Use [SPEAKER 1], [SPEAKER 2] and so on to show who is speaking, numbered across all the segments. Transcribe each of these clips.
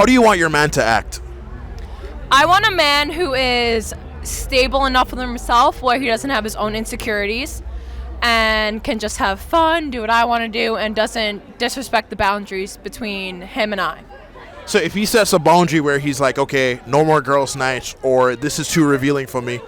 [SPEAKER 1] How do you want your man to act?
[SPEAKER 2] I want a man who is stable enough with himself where he doesn't have his own insecurities and can just have fun, do what I want to do, and doesn't disrespect the boundaries between him and I.
[SPEAKER 1] So if he sets a boundary where he's like, okay, no more girls' nights, or this is too revealing for me,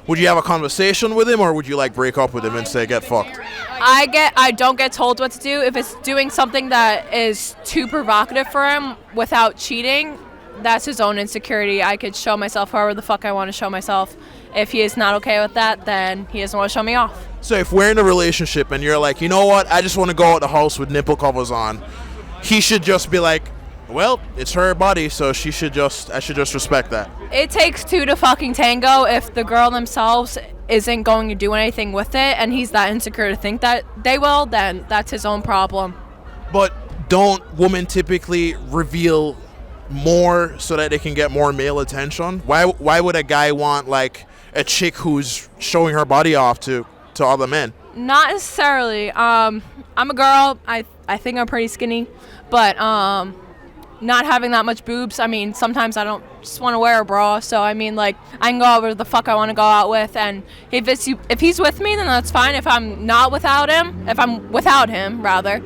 [SPEAKER 1] would you have a conversation with him, or would you like break up with him and say, get fucked?
[SPEAKER 2] I don't get told what to do. If it's doing something that is too provocative for him without cheating, that's his own insecurity. I could show myself however the fuck I want to show myself. If he is not okay with that, then he doesn't want to show me off.
[SPEAKER 1] So if we're in a relationship and you're like, you know what, I just want to go out the house with nipple covers on, he should just be like, well, it's her body, so I should just respect that.
[SPEAKER 2] It takes two to fucking tango. If the girl themselves isn't going to do anything with it and he's that insecure to think that they will, then that's his own problem.
[SPEAKER 1] But don't women typically reveal more so that they can get more male attention? Why would a guy want like a chick who's showing her body off to other men?
[SPEAKER 2] Not necessarily. I'm a girl. I think I'm pretty skinny, but not having that much boobs, I mean, sometimes I don't just want to wear a bra, so I mean, like, I can go out with the fuck I want to go out with, and if he's with me, then that's fine. If I'm without him, rather,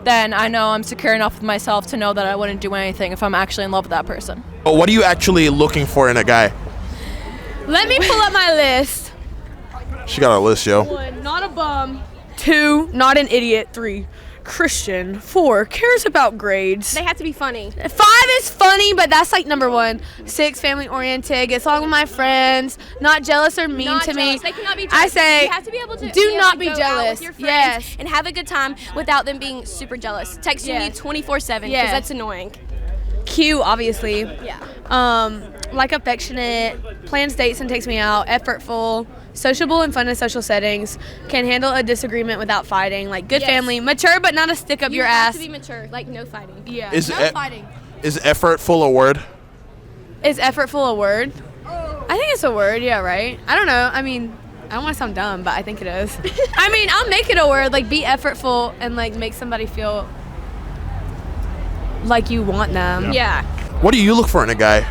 [SPEAKER 2] then I know I'm secure enough with myself to know that I wouldn't do anything if I'm actually in love with that person.
[SPEAKER 1] But what are you actually looking for in a guy?
[SPEAKER 3] Let me pull up my list.
[SPEAKER 1] She got a list, yo.
[SPEAKER 3] 1, not a bum. 2, not an idiot. 3, Christian. 4, cares about grades.
[SPEAKER 4] They have to be funny.
[SPEAKER 3] 5 is funny, but that's like number 1. 6, family oriented, gets along with my friends, not jealous or mean to me.
[SPEAKER 4] They cannot be jealous.
[SPEAKER 3] I say,
[SPEAKER 4] you have to be able to
[SPEAKER 3] do not be
[SPEAKER 4] go out
[SPEAKER 3] jealous.
[SPEAKER 4] with your friends
[SPEAKER 3] Yes.
[SPEAKER 4] and have a good time without them being super jealous. Texting you
[SPEAKER 3] Yes.
[SPEAKER 4] 24/7 because
[SPEAKER 3] Yes.
[SPEAKER 4] that's annoying.
[SPEAKER 3] Cute, obviously.
[SPEAKER 4] Yeah.
[SPEAKER 3] Like affectionate, plans dates and takes me out, effortful, sociable and fun in social settings, can handle a disagreement without fighting, like good
[SPEAKER 4] Yes.
[SPEAKER 3] family, mature but not a stick up
[SPEAKER 4] You
[SPEAKER 3] your
[SPEAKER 4] have
[SPEAKER 3] ass.
[SPEAKER 4] to be mature, like no fighting.
[SPEAKER 3] Yeah.
[SPEAKER 1] Is
[SPEAKER 3] no
[SPEAKER 1] e-
[SPEAKER 3] fighting.
[SPEAKER 1] Is effortful a word?
[SPEAKER 3] Is effortful a word? I think it's a word, yeah, right? I don't know. I mean, I don't want to sound dumb, but I think it is. I mean, I'll make it a word, like be effortful and like make somebody feel like you want them.
[SPEAKER 4] Yeah.
[SPEAKER 1] What do you look for in a guy?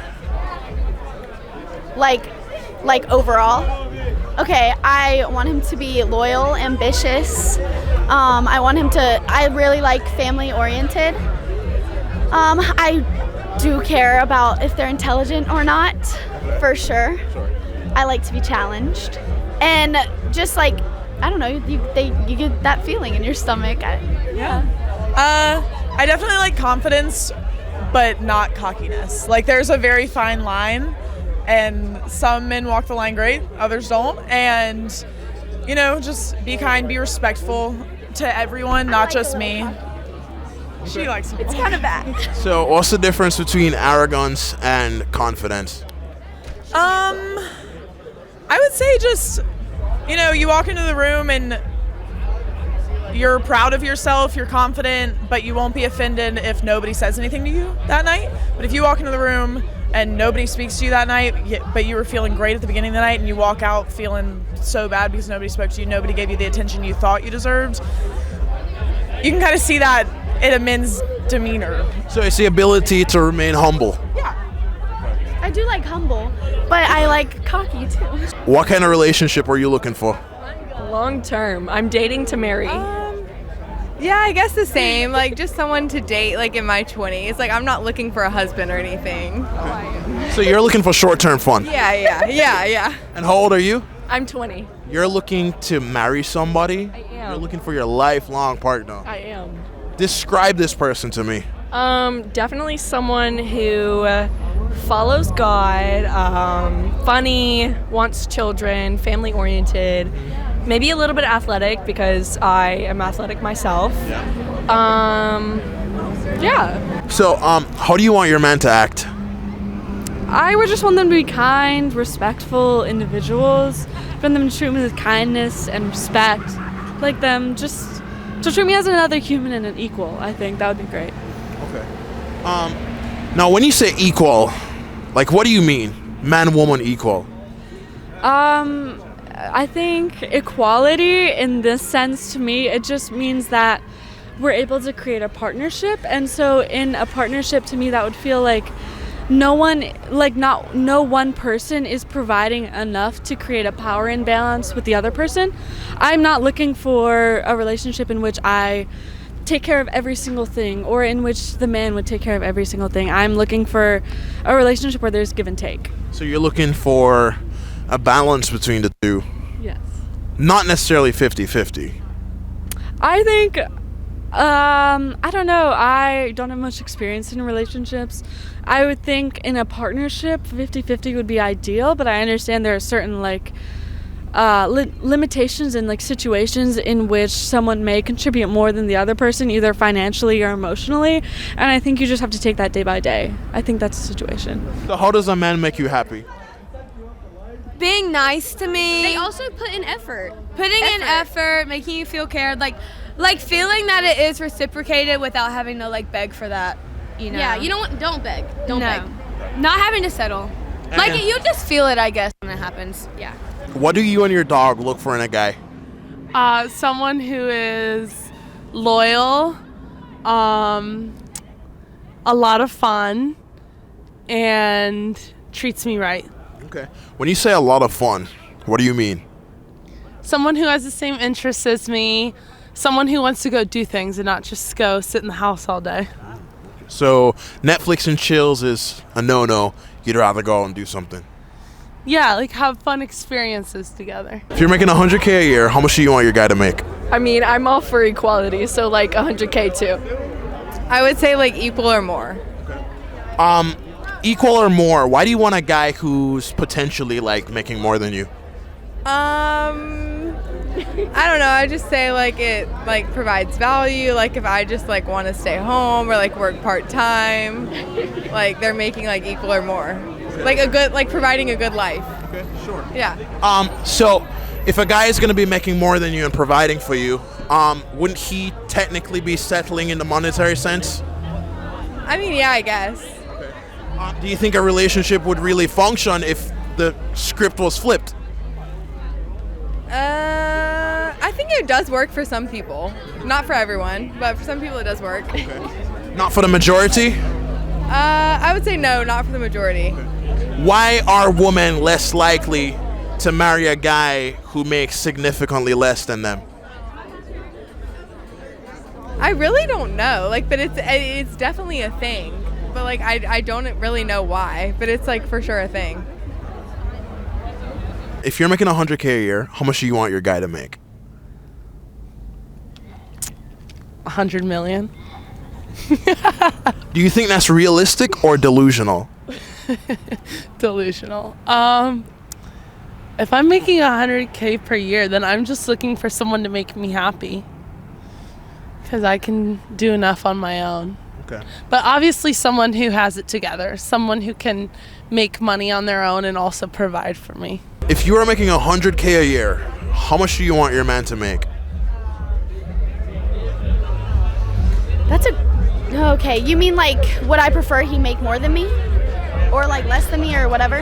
[SPEAKER 5] Like overall. Okay, I want him to be loyal, ambitious. I really like family oriented. I do care about if they're intelligent or not, for sure. I like to be challenged. And just like, I don't know, you get that feeling in your stomach.
[SPEAKER 6] I definitely like confidence, but not cockiness. Like, there's a very fine line, and some men walk the line great, others don't. And, you know, just be kind, be respectful to everyone, not just me. She likes it.
[SPEAKER 5] It's kind of bad.
[SPEAKER 1] So what's the difference between arrogance and confidence?
[SPEAKER 6] I would say just, you know, you walk into the room and you're proud of yourself, you're confident, but you won't be offended if nobody says anything to you that night. But if you walk into the room and nobody speaks to you that night, but you were feeling great at the beginning of the night and you walk out feeling so bad because nobody spoke to you, nobody gave you the attention you thought you deserved, you can kind of see that in a man's demeanor.
[SPEAKER 1] So it's the ability to remain humble.
[SPEAKER 6] Yeah.
[SPEAKER 5] I do like humble, but I like cocky too.
[SPEAKER 1] What kind of relationship are you looking for?
[SPEAKER 2] Long term. I'm dating to marry.
[SPEAKER 7] Yeah, I guess the same. Like, just someone to date, like, in my 20s. Like, I'm not looking for a husband or anything.
[SPEAKER 1] So you're looking for short-term fun.
[SPEAKER 7] Yeah.
[SPEAKER 1] And how old are you?
[SPEAKER 2] I'm 20.
[SPEAKER 1] You're looking to marry somebody?
[SPEAKER 2] I am.
[SPEAKER 1] You're looking for your lifelong partner.
[SPEAKER 2] I am.
[SPEAKER 1] Describe this person to me.
[SPEAKER 2] Definitely someone who follows God, funny, wants children, family oriented, maybe a little bit athletic because I am athletic myself. Yeah.
[SPEAKER 1] So how do you want your man to act?
[SPEAKER 8] I would just want them to be kind, respectful individuals. Want them to treat me with kindness and respect. Like them just to treat me as another human and an equal. I think that would be great.
[SPEAKER 1] Okay. Now when you say equal, like what do you mean? Man, woman, equal?
[SPEAKER 8] I think equality in this sense to me, it just means that we're able to create a partnership. And so in a partnership, to me, that would feel like no one person is providing enough to create a power imbalance with the other person. I'm not looking for a relationship in which I take care of every single thing, or in which the man would take care of every single thing. I'm looking for a relationship where there's give and take.
[SPEAKER 1] So you're looking for a balance between the two,
[SPEAKER 8] Yes.
[SPEAKER 1] not necessarily 50-50.
[SPEAKER 8] I think, I don't know. I don't have much experience in relationships. I would think in a partnership, 50-50 would be ideal, but I understand there are certain limitations and situations in which someone may contribute more than the other person, either financially or emotionally, and I think you just have to take that day by day. I think that's the situation.
[SPEAKER 1] So how does a man make you happy?
[SPEAKER 3] Being nice to me.
[SPEAKER 4] They also put in effort.
[SPEAKER 3] Putting in effort, making you feel cared, like feeling that it is reciprocated without having to beg for that.
[SPEAKER 4] Yeah, you don't beg. Don't
[SPEAKER 3] No.
[SPEAKER 4] beg.
[SPEAKER 3] Not having to settle. You just feel it, I guess, when it happens.
[SPEAKER 4] Yeah.
[SPEAKER 1] What do you and your dog look for in a guy?
[SPEAKER 9] Someone who is loyal, a lot of fun, and treats me right.
[SPEAKER 1] Okay. When you say a lot of fun, what do you mean?
[SPEAKER 9] Someone who has the same interests as me, someone who wants to go do things and not just go sit in the house all day.
[SPEAKER 1] So Netflix and chills is a no-no. You'd rather go out and do something.
[SPEAKER 9] Yeah, have fun experiences together.
[SPEAKER 1] If you're making $100K a year, how much do you want your guy to make?
[SPEAKER 10] I mean, I'm all for equality, so $100K too.
[SPEAKER 7] I would say equal or more.
[SPEAKER 1] Equal or more. Why do you want a guy who's potentially making more than you?
[SPEAKER 7] I don't know. I just say it provides value. If I just want to stay home or work part time, they're making equal or more. A good providing a good life.
[SPEAKER 1] Okay, sure.
[SPEAKER 7] Yeah.
[SPEAKER 1] So if a guy is going to be making more than you and providing for you, wouldn't he technically be settling in the monetary sense?
[SPEAKER 7] I mean, yeah, I guess.
[SPEAKER 1] Do you think a relationship would really function if the script was flipped?
[SPEAKER 7] I think it does work for some people. Not for everyone, but for some people it does work.
[SPEAKER 1] Okay. Not for the majority?
[SPEAKER 7] I would say no, not for the majority.
[SPEAKER 1] Why are women less likely to marry a guy who makes significantly less than them?
[SPEAKER 7] I really don't know. But it's definitely a thing. But I don't really know why, but it's for sure a thing.
[SPEAKER 1] If you're making $100K a year, how much do you want your guy to make?
[SPEAKER 9] 100 million.
[SPEAKER 1] Do you think that's realistic or delusional?
[SPEAKER 9] Delusional. If I'm making 100K per year, then I'm just looking for someone to make me happy, because I can do enough on my own.
[SPEAKER 1] Okay.
[SPEAKER 9] But obviously someone who has it together, someone who can make money on their own and also provide for me.
[SPEAKER 1] If you are making $100K a year, how much do you want your man to make?
[SPEAKER 5] Okay, you mean would I prefer he make more than me? Or less than me or whatever?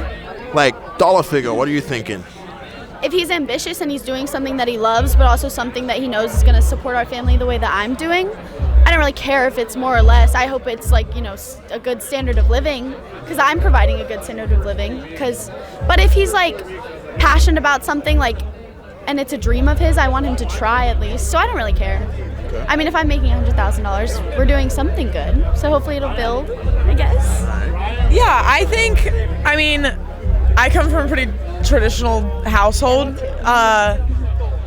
[SPEAKER 1] Dollar figure, what are you thinking?
[SPEAKER 5] If he's ambitious and he's doing something that he loves, but also something that he knows is going to support our family the way that I'm doing, I don't really care if it's more or less. I hope it's a good standard of living, because I'm providing a good standard of living. But if he's passionate about something and it's a dream of his, I want him to try at least. So I don't really care. Okay. I mean, if I'm making $100,000, we're doing something good. So hopefully it'll build, I guess.
[SPEAKER 6] Yeah, I think. I come from a pretty traditional household.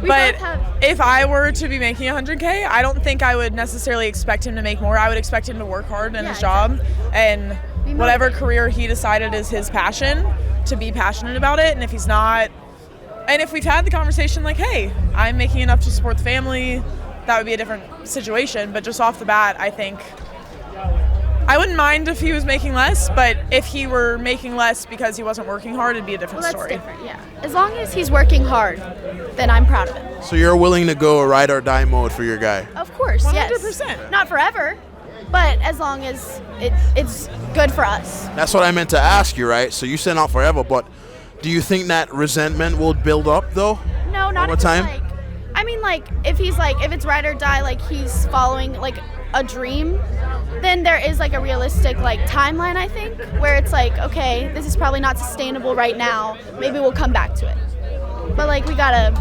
[SPEAKER 6] But if I were to be making $100K, I don't think I would necessarily expect him to make more. I would expect him to work hard in his job and whatever career he decided is his passion, to be passionate about it. And if he's not, and if we've had the conversation hey, I'm making enough to support the family, that would be a different situation. But just off the bat, I think I wouldn't mind if he was making less, but if he were making less because he wasn't working hard, it'd be a different story.
[SPEAKER 5] That's different, yeah. As long as he's working hard, then I'm proud of it.
[SPEAKER 1] So you're willing to go ride or die mode for your guy?
[SPEAKER 5] Of course,
[SPEAKER 6] 100%.
[SPEAKER 5] yes. Not forever, but as long as it's good for us.
[SPEAKER 1] That's what I meant to ask you, right? So you said not forever, but do you think that resentment will build up, though?
[SPEAKER 5] No, not
[SPEAKER 1] over
[SPEAKER 5] if it's
[SPEAKER 1] time?
[SPEAKER 5] mean, like, if it's ride or die, like, he's following, like, a dream, then there is, like, a realistic, like, timeline, I think, where it's like, okay, this is probably not sustainable right now. Maybe we'll come back to it. But, like, we gotta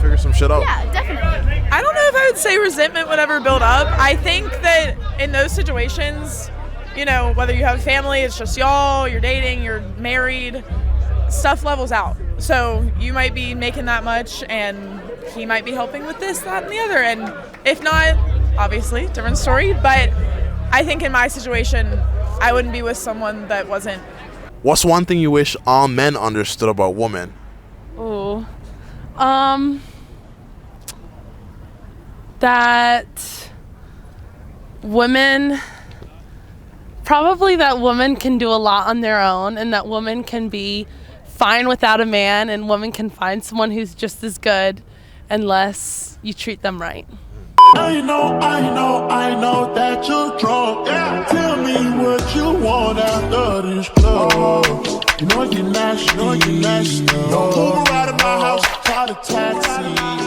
[SPEAKER 1] figure some shit out.
[SPEAKER 5] Yeah, definitely.
[SPEAKER 6] I don't know if I would say resentment would ever build up. I think that in those situations, you know, whether you have a family, it's just y'all, you're dating, you're married, stuff levels out. So you might be making that much and he might be helping with this, that, and the other. And if not, obviously, different story. But I think in my situation, I wouldn't be with someone that wasn't.
[SPEAKER 1] What's one thing you wish all men understood about women?
[SPEAKER 9] Oh. That women can do a lot on their own, and that women can be fine without a man, and women can find someone who's just as good unless you treat them right.
[SPEAKER 11] I know that you're drunk. Yeah. Tell me what you want after this club. You know you're nasty. Don't move out of my house, call a taxi.